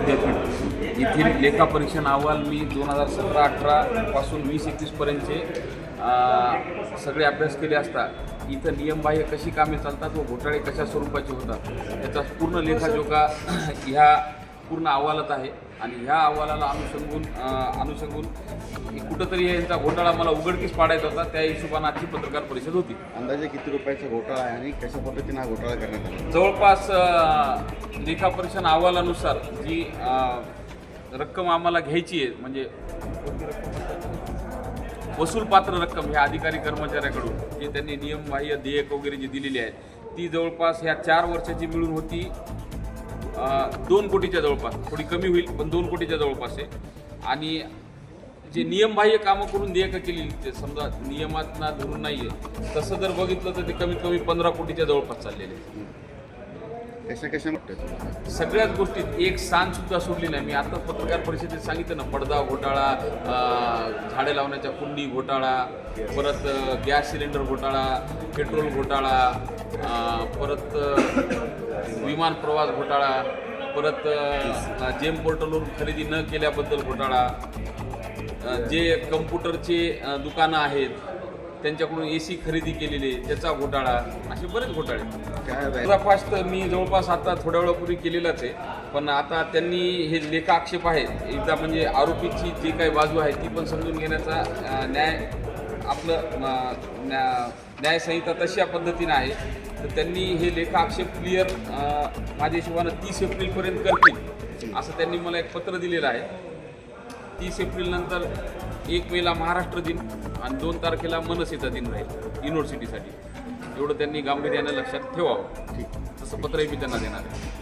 येथील लेखापरीक्षण अहवाल मी 2017-18 पासून 20-21 पर्यंतचे सगळे अभ्यास केले असता इथं नियमबाह्य कशी कामे चालतात व घोटाळे कशा स्वरूपाचे होतात याचा पूर्ण लेखाजोखा ह्या पूर्ण अहवालात आहे. आणि ह्या अहवालाला अनुसंगून कुठंतरी यांचा घोटाळा मला उघडकीस पाडायचा होता. त्या हिशोबाने आजची पत्रकार परिषद होती. अंदाजे किती रुपयाचा घोटाळा आहे आणि कशा पद्धतीने हा घोटाळा करण्यात आला? जवळपास लेखापरीक्षण अहवालानुसार जी रक्कम आम्हाला घ्यायची आहे म्हणजे वसूलपात्र रक्कम ह्या अधिकारी कर्मचाऱ्याकडून जे त्यांनी नियमबाह्य देयक वगैरे जी दिलेली आहे ती जवळपास ह्या 4 वर्षाची मिळून होती 2 कोटीच्या जवळपास. थोडी कमी होईल पण 2 कोटीच्या जवळपास आहे. आणि जे नियमबाह्य कामं करून देयकं केलेली ते समजा नियमातना धरून नाही आहे तसं जर बघितलं तर ते कमीत कमी 15 कोटीच्या जवळपास चाललेले आहे. कशा वाटतं? सगळ्याच गोष्टीत एक सानसुद्धा सोडली नाही. मी आता पत्रकार परिषदेत सांगितलं ना, पडदा घोटाळा, झाडे लावण्याच्या कुंडी घोटाळा, परत गॅस सिलेंडर घोटाळा, पेट्रोल घोटाळा, परत विमान प्रवास घोटाळा, परत जेम पोर्टलवरून खरेदी न केल्याबद्दल घोटाळा, जे कम्प्युटरचे दुकानं आहेत त्यांच्याकडून AC खरेदी केलेली त्याचा घोटाळा, असे बरेच घोटाळे. पर्दाफाश तर मी जवळपास आता थोड्या वेळापूर्वी केलेलाच आहे. पण आता त्यांनी हे लेखा आक्षेप आहे एकदा म्हणजे आरोपीची जी काही बाजू आहे ती पण समजून घेण्याचा न्यायसंहिता तशा पद्धतीने आहे. तर त्यांनी हे लेखा आक्षेप क्लिअर माझ्या हिशोबानं 30 एप्रिलपर्यंत करतील असं त्यांनी मला एक पत्र दिलेलं आहे. 30 एप्रिल नंतर 1 मेला महाराष्ट्र दिन आणि 2 तारखेला मनसेचा दिन राहील युनिव्हर्सिटीसाठी. एवढं त्यांनी गांभीर्यानं लक्षात ठेवावं. तसं पत्रही मी त्यांना देणार आहे.